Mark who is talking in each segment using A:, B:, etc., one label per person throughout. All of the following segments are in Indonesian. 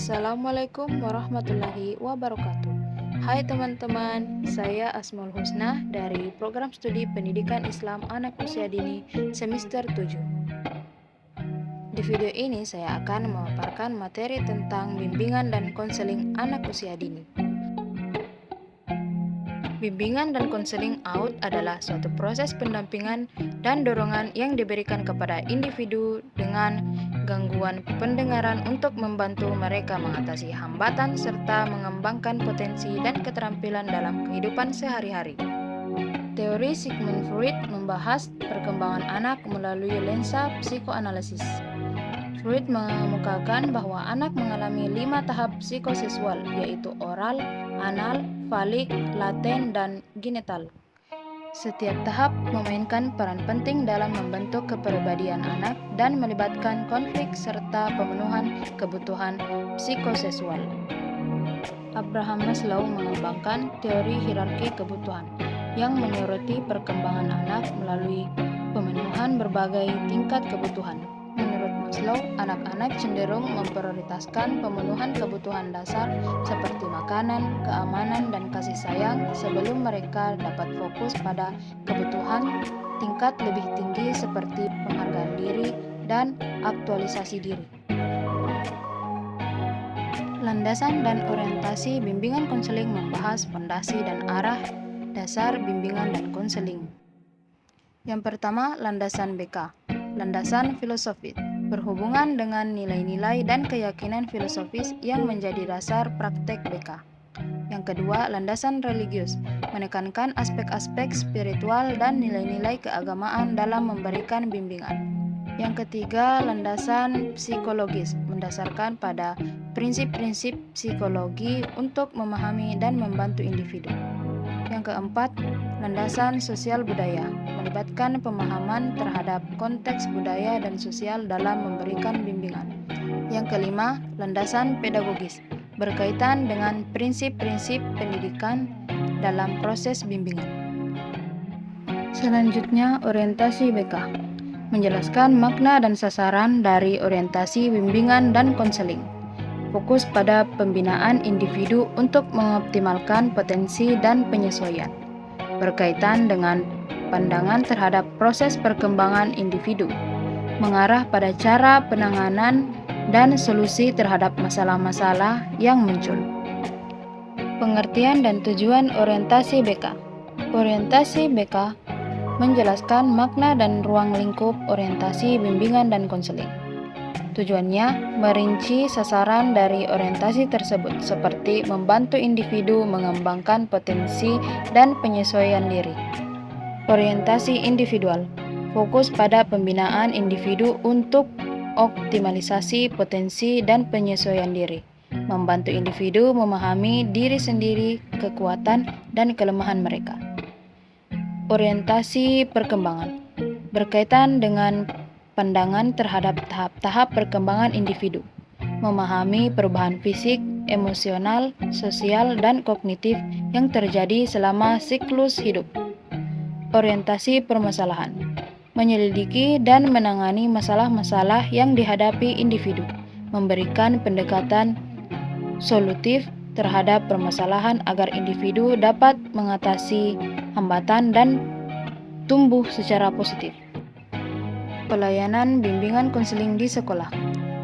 A: Assalamualaikum warahmatullahi wabarakatuh. Hai teman-teman, saya Asmaul Husna dari Program Studi Pendidikan Islam Anak Usia Dini semester 7. Di video ini saya akan memaparkan materi tentang bimbingan dan konseling anak usia dini. Bimbingan dan konseling AUD adalah suatu proses pendampingan dan dorongan yang diberikan kepada individu dengan gangguan pendengaran untuk membantu mereka mengatasi hambatan serta mengembangkan potensi dan keterampilan dalam kehidupan sehari-hari. Teori Sigmund Freud membahas perkembangan anak melalui lensa psikoanalisis. Freud mengemukakan bahwa anak mengalami 5 tahap psikoseksual, yaitu oral, anal, falik, laten, dan genital. Setiap tahap memainkan peran penting dalam membentuk kepribadian anak dan melibatkan konflik serta pemenuhan kebutuhan psikoseksual. Abraham Maslow mengembangkan teori hierarki kebutuhan yang menyoroti perkembangan anak melalui pemenuhan berbagai tingkat kebutuhan. Menurut Maslow, anak-anak cenderung memprioritaskan pemenuhan kebutuhan dasar seperti makanan, keamanan, dan kasih sayang sebelum mereka dapat fokus pada kebutuhan tingkat lebih tinggi seperti penghargaan diri dan aktualisasi diri. Landasan dan orientasi bimbingan konseling membahas fondasi dan arah dasar bimbingan dan konseling. Yang pertama, landasan BK. Landasan filosofis berhubungan dengan nilai-nilai dan keyakinan filosofis yang menjadi dasar praktek BK. Yang kedua, landasan religius menekankan aspek-aspek spiritual dan nilai-nilai keagamaan dalam memberikan bimbingan. Yang ketiga, landasan psikologis mendasarkan pada prinsip-prinsip psikologi untuk memahami dan membantu individu. Yang keempat, landasan sosial budaya melibatkan pemahaman terhadap konteks budaya dan sosial dalam memberikan bimbingan. Yang kelima, landasan pedagogis berkaitan dengan prinsip-prinsip pendidikan dalam proses bimbingan. Selanjutnya, orientasi BK menjelaskan makna dan sasaran dari orientasi bimbingan dan konseling. Fokus pada pembinaan individu untuk mengoptimalkan potensi dan penyesuaian, berkaitan dengan pandangan terhadap proses perkembangan individu, mengarah pada cara penanganan dan solusi terhadap masalah-masalah yang muncul. Pengertian dan tujuan orientasi BK. Orientasi BK menjelaskan makna dan ruang lingkup orientasi bimbingan dan konseling. Tujuannya merinci sasaran dari orientasi tersebut seperti membantu individu mengembangkan potensi dan penyesuaian diri. Orientasi individual fokus pada pembinaan individu untuk optimalisasi potensi dan penyesuaian diri, membantu individu memahami diri sendiri, kekuatan dan kelemahan mereka. Orientasi perkembangan berkaitan dengan pandangan terhadap tahap-tahap perkembangan individu, memahami perubahan fisik, emosional, sosial, dan kognitif yang terjadi selama siklus hidup. Orientasi permasalahan menyelidiki dan menangani masalah-masalah yang dihadapi individu, memberikan pendekatan solutif terhadap permasalahan agar individu dapat mengatasi hambatan dan tumbuh secara positif. Pelayanan bimbingan konseling di sekolah.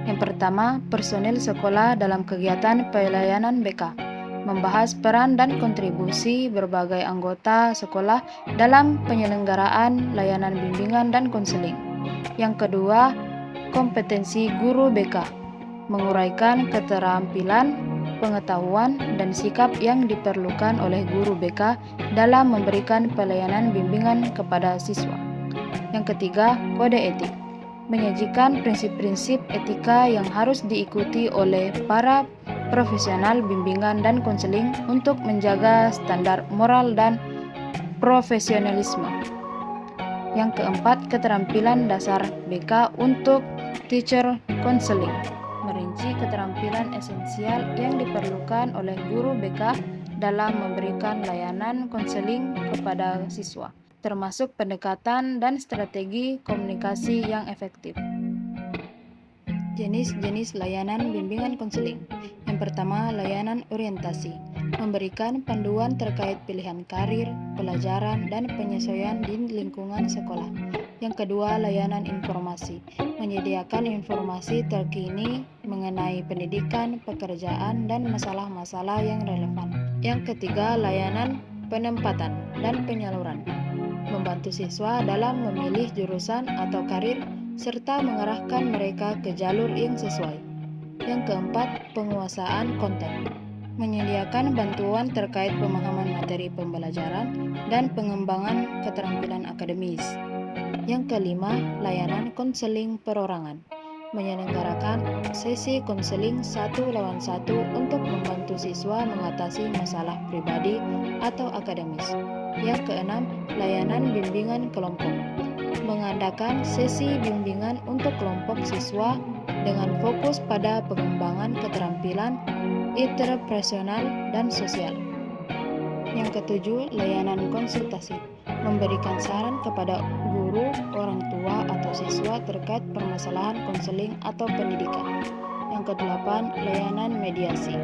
A: Yang pertama, personil sekolah dalam kegiatan pelayanan BK membahas peran dan kontribusi berbagai anggota sekolah dalam penyelenggaraan layanan bimbingan dan konseling. Yang kedua, kompetensi guru BK menguraikan keterampilan, pengetahuan, dan sikap yang diperlukan oleh guru BK dalam memberikan pelayanan bimbingan kepada siswa. Yang ketiga, kode etik menyajikan prinsip-prinsip etika yang harus diikuti oleh para profesional bimbingan dan konseling untuk menjaga standar moral dan profesionalisme. Yang keempat, keterampilan dasar BK untuk teacher counseling merinci keterampilan esensial yang diperlukan oleh guru BK dalam memberikan layanan konseling kepada siswa, termasuk pendekatan dan strategi komunikasi yang efektif. Jenis-jenis layanan bimbingan konseling. Yang pertama, layanan orientasi. Memberikan panduan terkait pilihan karir, pelajaran, dan penyesuaian di lingkungan sekolah. Yang kedua, layanan informasi. Menyediakan informasi terkini mengenai pendidikan, pekerjaan, dan masalah-masalah yang relevan. Yang ketiga, layanan penempatan dan penyaluran. Membantu siswa dalam memilih jurusan atau karir serta mengarahkan mereka ke jalur yang sesuai. Yang keempat, penguasaan konten. Menyediakan bantuan terkait pemahaman materi pembelajaran dan pengembangan keterampilan akademis. Yang kelima, layanan konseling perorangan. Menyelenggarakan sesi konseling 1-on-1 untuk membantu siswa mengatasi masalah pribadi atau akademis. Yang keenam, layanan bimbingan kelompok. Mengadakan sesi bimbingan untuk kelompok siswa dengan fokus pada pengembangan keterampilan interpersonal dan sosial. Yang ketujuh, layanan konsultasi. Memberikan saran kepada guru, orang tua, atau siswa terkait permasalahan konseling atau pendidikan. Yang kedelapan, layanan mediasi.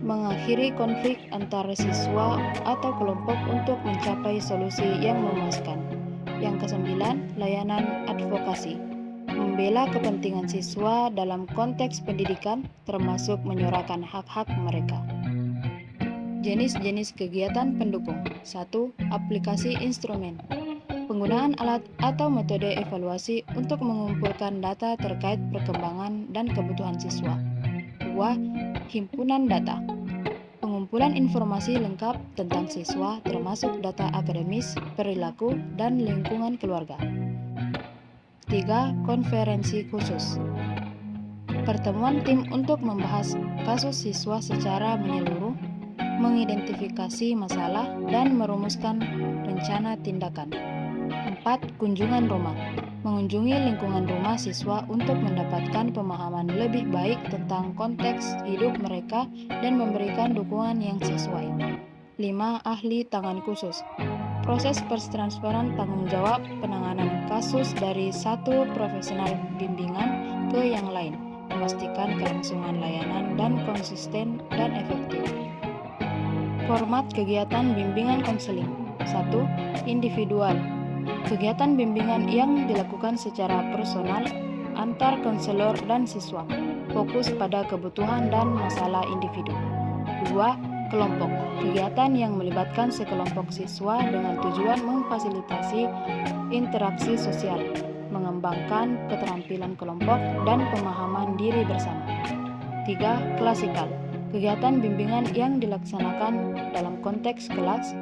A: Mengakhiri konflik antara siswa atau kelompok untuk mencapai solusi yang memuaskan. Yang kesembilan, layanan advokasi. Membela kepentingan siswa dalam konteks pendidikan, termasuk menyuarakan hak-hak mereka. Jenis-jenis kegiatan pendukung. 1. Aplikasi instrumen. Penggunaan alat atau metode evaluasi untuk mengumpulkan data terkait perkembangan dan kebutuhan siswa. 2. Himpunan data. Pengumpulan informasi lengkap tentang siswa termasuk data akademis, perilaku, dan lingkungan keluarga. 3. Konferensi khusus. Pertemuan tim untuk membahas kasus siswa secara menyeluruh, mengidentifikasi masalah, dan merumuskan rencana tindakan. 4. Kunjungan rumah. Mengunjungi lingkungan rumah siswa untuk mendapatkan pemahaman lebih baik tentang konteks hidup mereka dan memberikan dukungan yang sesuai. 5. Ahli tangan khusus. Proses pertransferan tanggung jawab penanganan kasus dari satu profesional bimbingan ke yang lain, memastikan kelangsungan layanan dan konsisten dan efektif. Format kegiatan bimbingan konseling. 1. Individual. Kegiatan bimbingan yang dilakukan secara personal antar konselor dan siswa, fokus pada kebutuhan dan masalah individu. 2. Kelompok. Kegiatan yang melibatkan sekelompok siswa dengan tujuan memfasilitasi interaksi sosial, mengembangkan keterampilan kelompok, dan pemahaman diri bersama. 3. Klasikal. Kegiatan bimbingan yang dilaksanakan dalam konteks kelas,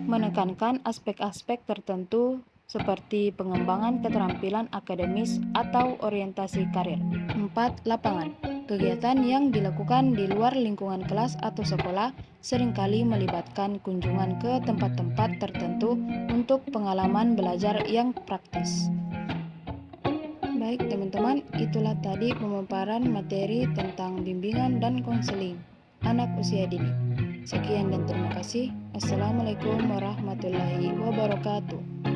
A: menekankan aspek-aspek tertentu seperti pengembangan keterampilan akademis atau orientasi karir. 4. Lapangan. Kegiatan yang dilakukan di luar lingkungan kelas atau sekolah seringkali melibatkan kunjungan ke tempat-tempat tertentu untuk pengalaman belajar yang praktis. Baik teman-teman, itulah tadi pemaparan materi tentang bimbingan dan konseling anak usia dini. Sekian dan terima kasih. Assalamualaikum warahmatullahi wabarakatuh.